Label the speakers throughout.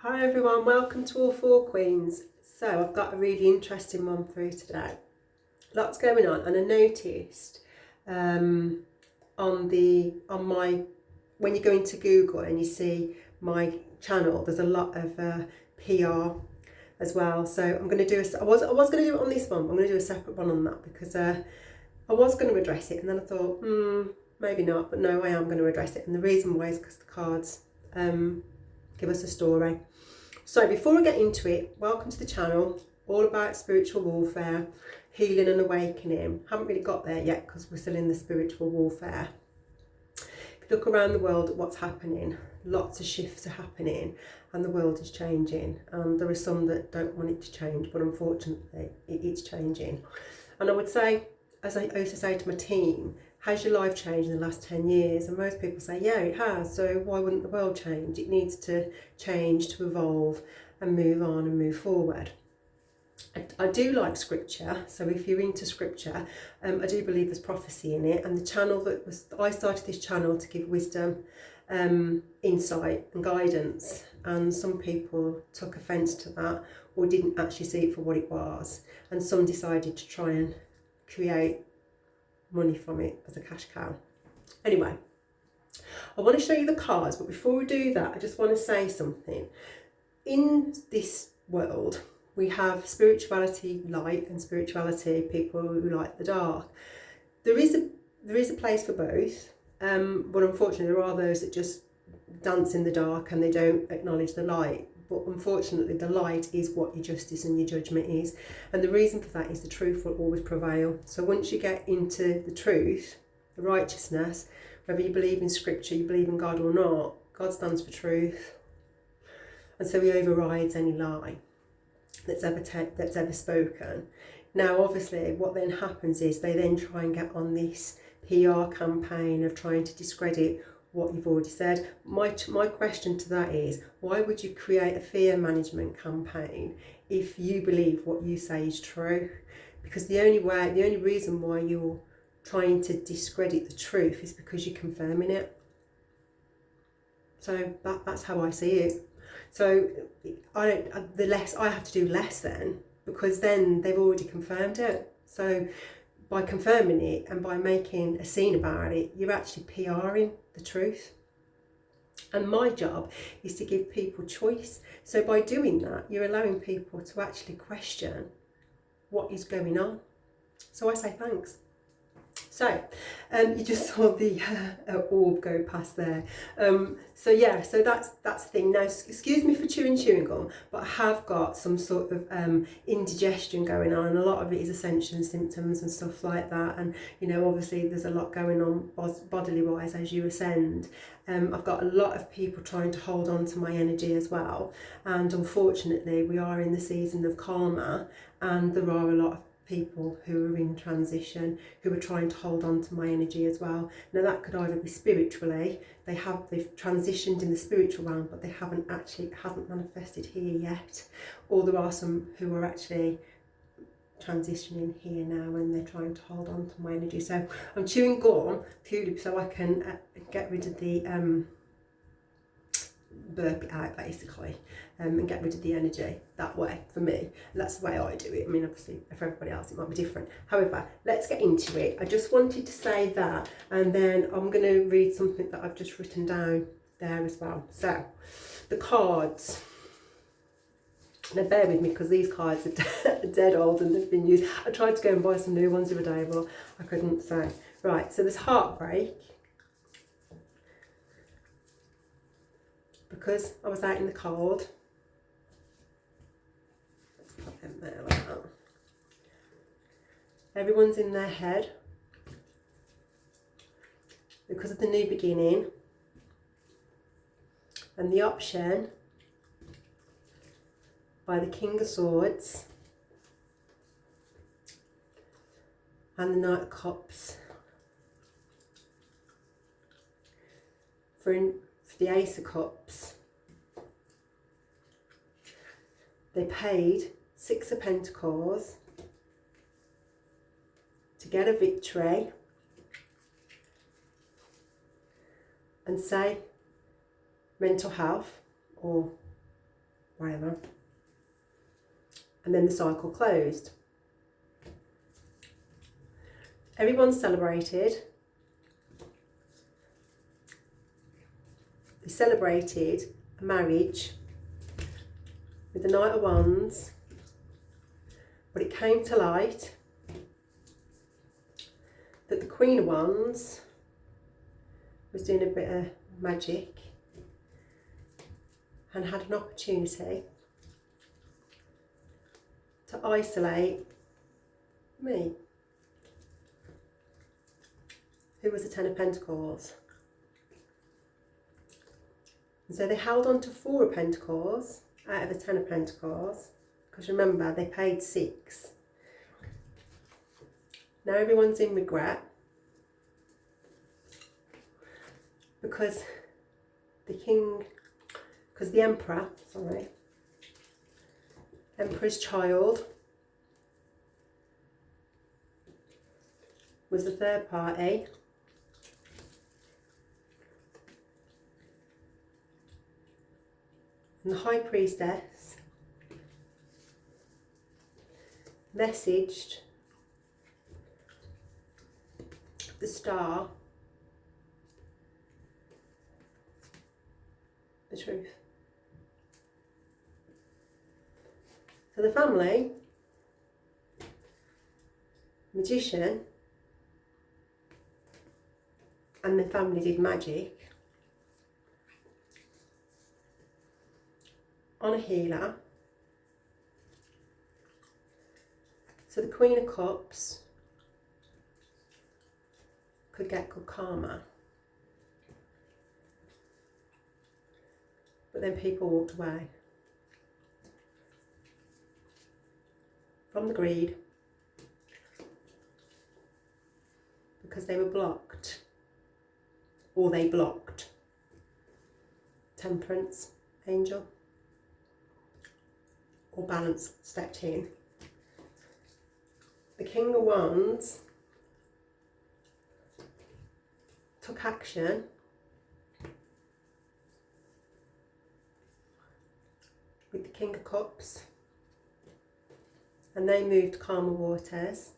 Speaker 1: Hi everyone, welcome to All Four Queens. So I've got a really interesting one for you today. Lots going on, and I noticed on my when you go into Google and you see my channel, there's a lot of PR as well. So I'm going to do I was going to do it on this one, but I'm going to do a separate one on that because I was going to address it, and then I thought maybe not, but no, I am going to address it, and the reason why is because the cards give us a story. So before I get into it, welcome to the channel, all about spiritual warfare, healing and awakening. Haven't really got there yet because we're still in the spiritual warfare. If you look around the world at what's happening, lots of shifts are happening and the world is changing. And there are some that don't want it to change, but unfortunately it's changing. And I would say, as I used to say to my team, has your life changed in the last 10 years? And most people say, yeah, it has. So why wouldn't the world change? It needs to change, to evolve and move on and move forward. I do like scripture. So if you're into scripture, I do believe there's prophecy in it. And the channel I started this channel to give wisdom, insight and guidance. And some people took offence to that or didn't actually see it for what it was. And some decided to try and create money from it as a cash cow. Anyway, I want to show you the cards, but before we do that, I just want to say something. In this world, we have spirituality light and spirituality people who like the dark. There is a place for both, but unfortunately there are those that just dance in the dark and they don't acknowledge the light. But unfortunately the light is what your justice and your judgment is, and the reason for that is the truth will always prevail. So once you get into the truth, the righteousness, whether you believe in scripture, you believe in God or not, God stands for truth, and so he overrides any lie that's ever spoken. Now obviously what then happens is they then try and get on this PR campaign of trying to discredit what you've already said. My question to that is, why would you create a fear management campaign if you believe what you say is true? Because the only reason why you're trying to discredit the truth is because you're confirming it. So that's how I see it. So I have to do less then, because then they've already confirmed it. So by confirming it and by making a scene about it, you're actually PRing the truth. And my job is to give people choice. So by doing that, you're allowing people to actually question what is going on. So I say thanks. So you just saw the orb go past there. So that's the thing. Now, excuse me for chewing gum, but I have got some sort of indigestion going on, and a lot of it is ascension symptoms and stuff like that. And you know, obviously there's a lot going on bodily wise as you ascend. I've got a lot of people trying to hold on to my energy as well, and unfortunately we are in the season of karma, and there are a lot of people who are in transition who are trying to hold on to my energy as well. Now that could either be spiritually, they've transitioned in the spiritual realm, but it hasn't manifested here yet, or there are some who are actually transitioning here now and they're trying to hold on to my energy. So I'm chewing gum purely so I can get rid of the burp it out basically, and get rid of the energy that way. For me, that's the way I do it. I mean, obviously for everybody else it might be different. However, let's get into it. I just wanted to say that, and then I'm going to read something that I've just written down there as well. So the cards, now bear with me because these cards are dead old and they've been used. I tried to go and buy some new ones the other day, but I couldn't. So right, so there's heartbreak, because I was out in the cold. Let's put them there like that. Everyone's in their head because of the new beginning. And the option by the King of Swords and the Knight of Cups. For the Ace of Cups, they paid 6 of Pentacles to get a victory and say mental health or whatever. And then the cycle closed. Everyone celebrated. They celebrated a marriage with the Knight of Wands, but it came to light that the Queen of Wands was doing a bit of magic and had an opportunity to isolate me, who was the Ten of Pentacles. And so they held on to 4 of Pentacles out of the 10 of Pentacles, because remember, they paid 6. Now everyone's in regret because the Emperor's child was the third party. And the High Priestess messaged the Star the truth. So the family, magician, and the family did magic on a healer. So the Queen of Cups could get good karma. But then people walked away from the greed because they were blocked, or they blocked. Temperance, angel, or balance stepped in. The King of Wands took action with the King of Cups, and they moved calmer waters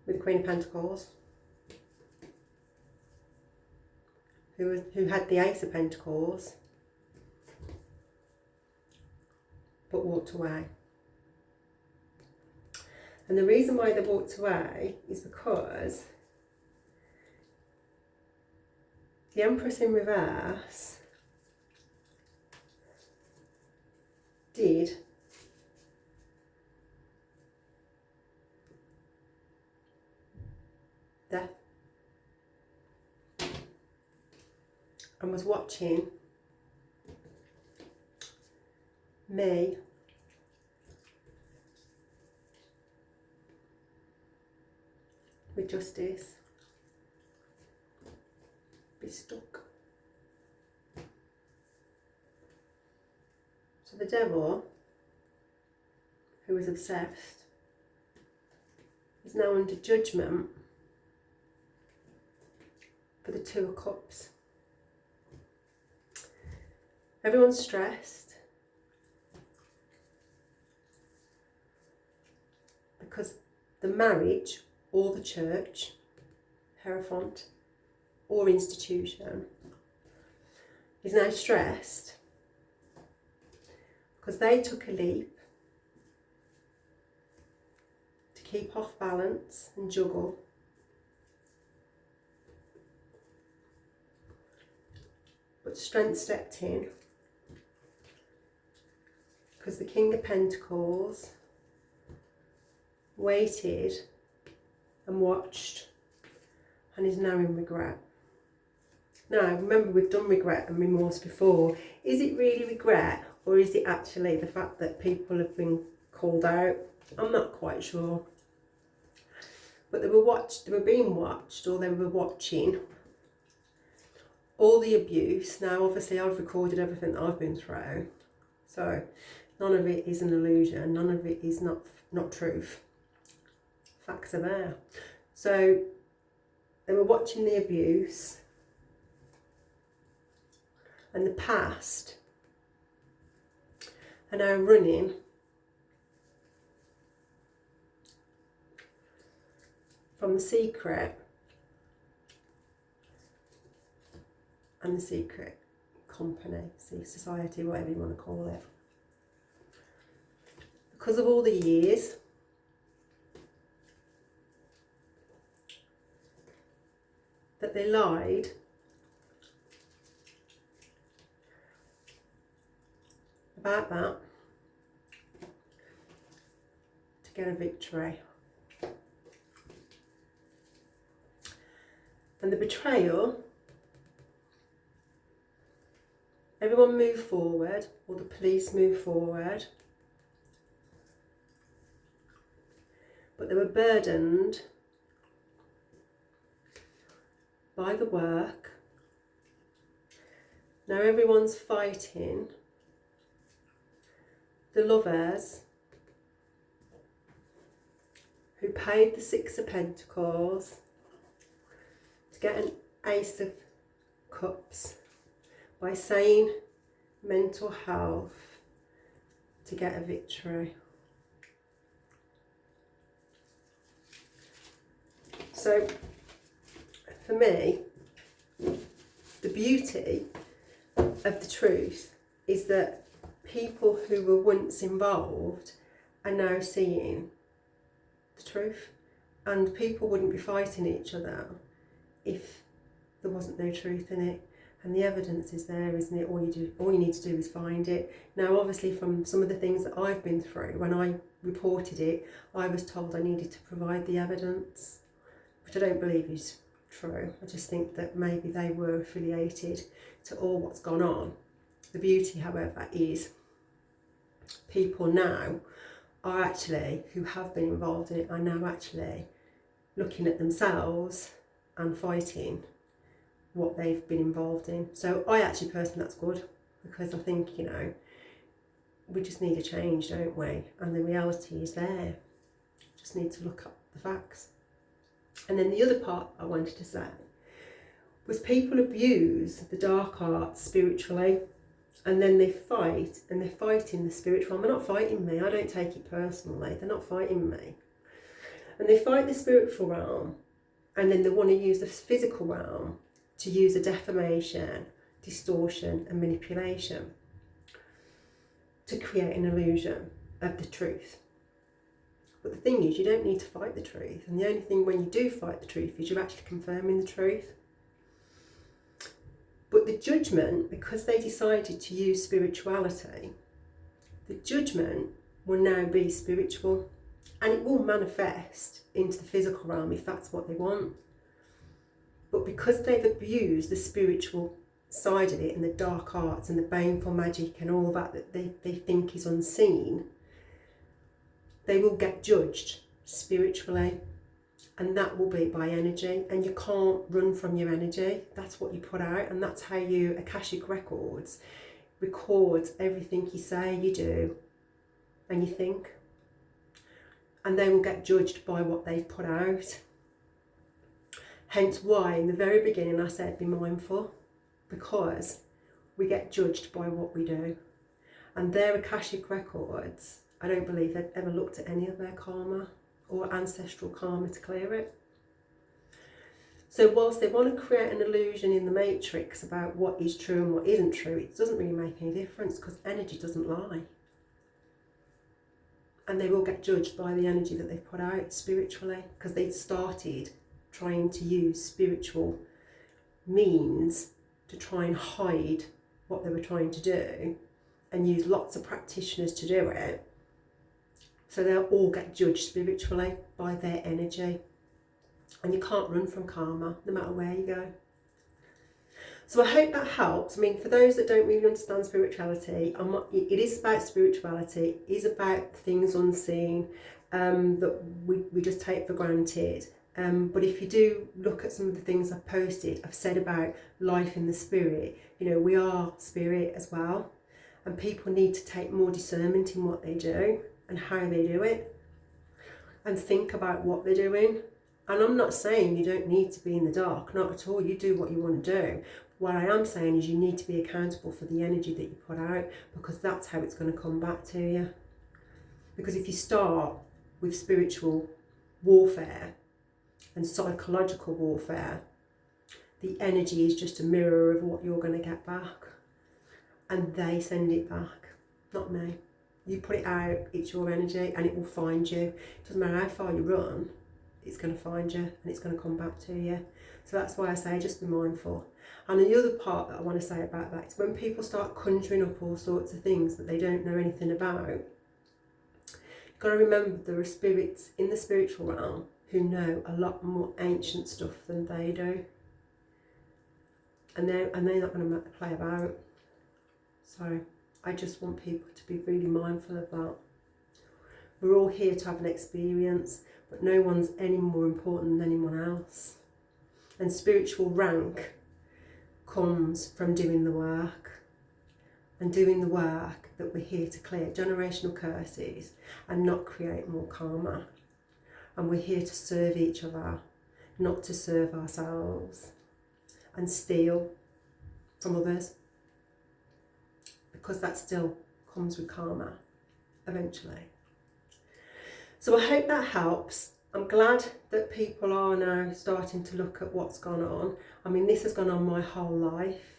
Speaker 1: with the Queen of Pentacles, who had the Ace of Pentacles but walked away. And the reason why they walked away is because the Empress in reverse did death and was watching me with justice be stuck. So the devil, who was obsessed, is now under judgment for the Two of Cups. Everyone's stressed because the marriage or the church, hierophant or institution, is now stressed because they took a leap to keep off balance and juggle. But strength stepped in because the King of Pentacles waited and watched and is now in regret. Now, remember, we've done regret and remorse before. Is it really regret, or is it actually the fact that people have been called out? I'm not quite sure. But they were being watched, or they were watching all the abuse. Now, obviously, I've recorded everything that I've been through, so none of it is an illusion. None of it is not truth. Facts are there. So they were watching the abuse, and the past are now running from the secret and the secret company, society, whatever you want to call it. Because of all the years that they lied about that to get a victory. And the betrayal, everyone moved forward, or the police moved forward, but they were burdened by the work. Now everyone's fighting the lovers who paid the Six of Pentacles to get an Ace of Cups by saying mental health to get a victory. So for me, the beauty of the truth is that people who were once involved are now seeing the truth, and people wouldn't be fighting each other if there wasn't no truth in it. And the evidence is there, isn't it? All you need to do is find it. Now, obviously, from some of the things that I've been through, when I reported it, I was told I needed to provide the evidence, which I don't believe is true. I just think that maybe they were affiliated to all what's gone on. The beauty, however, is people now are actually, who have been involved in it, are now actually looking at themselves and fighting what they've been involved in. So I actually personally, that's good, because I think, you know, we just need a change, don't we? And the reality is there. Just need to look up the facts. And then the other part I wanted to say was people abuse the dark arts spiritually, and then they fight, and they're fighting the spiritual realm. They're not fighting me. I don't take it personally. They're not fighting me. And they fight the spiritual realm, and then they want to use the physical realm to use a defamation, distortion and manipulation to create an illusion of the truth. But the thing is, you don't need to fight the truth. And the only thing when you do fight the truth is you're actually confirming the truth. But the judgment, because they decided to use spirituality, the judgment will now be spiritual, and it will manifest into the physical realm if that's what they want. But because they've abused the spiritual side of it, and the dark arts and the baneful magic and all that they think is unseen, they will get judged spiritually, and that will be by energy. And you can't run from your energy. That's what you put out, and that's how you, Akashic Records records everything you say, you do and you think, and they will get judged by what they've put out. Hence why in the very beginning I said be mindful, because we get judged by what we do. And their Akashic Records, I don't believe they've ever looked at any of their karma or ancestral karma to clear it. So whilst they want to create an illusion in the matrix about what is true and what isn't true, it doesn't really make any difference, because energy doesn't lie. And they will get judged by the energy that they've put out spiritually, because they started trying to use spiritual means to try and hide what they were trying to do, and use lots of practitioners to do it. So they'll all get judged spiritually by their energy. And you can't run from karma, no matter where you go. So I hope that helps. I mean, for those that don't really understand spirituality, it is about spirituality. It is about things unseen that we just take for granted. But if you do look at some of the things I've posted, I've said about life in the spirit. You know, we are spirit as well. And people need to take more discernment in what they do and how they do it, and think about what they're doing. And I'm not saying you don't need to be in the dark, not at all. You do what you want to do. what I am saying is you need to be accountable for the energy that you put out, because that's how it's going to come back to you. Because if you start with spiritual warfare and psychological warfare, the energy is just a mirror of what you're going to get back. And they send it back, not me. You put it out, it's your energy, and it will find you. It doesn't matter how far you run, it's going to find you and it's going to come back to you. So that's why I say just be mindful. And the other part that I want to say about that is when people start conjuring up all sorts of things that they don't know anything about, you've got to remember there are spirits in the spiritual realm who know a lot more ancient stuff than they do. And they're not going to play about. So I just want people to be really mindful of that. We're all here to have an experience, but no one's any more important than anyone else. And spiritual rank comes from doing the work. And doing the work that we're here to clear generational curses and not create more karma. And we're here to serve each other, not to serve ourselves and steal from others. Because that still comes with karma eventually. So I hope that helps. I'm glad that people are now starting to look at what's gone on. I mean, this has gone on my whole life.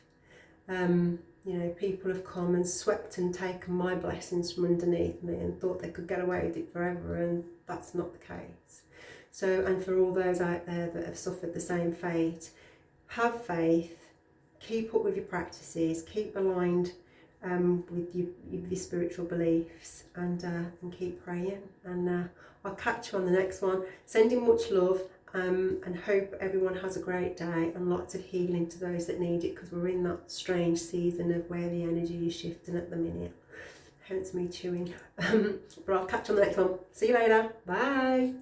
Speaker 1: You know, people have come and swept and taken my blessings from underneath me and thought they could get away with it forever, and that's not the case. So, and for all those out there that have suffered the same fate, have faith, keep up with your practices, keep aligned with your spiritual beliefs, and keep praying. And I'll catch you on the next one. Sending much love, and hope everyone has a great day and lots of healing to those that need it, because we're in that strange season of where the energy is shifting at the minute. Hence me chewing. But I'll catch you on the next one. See you later. Bye.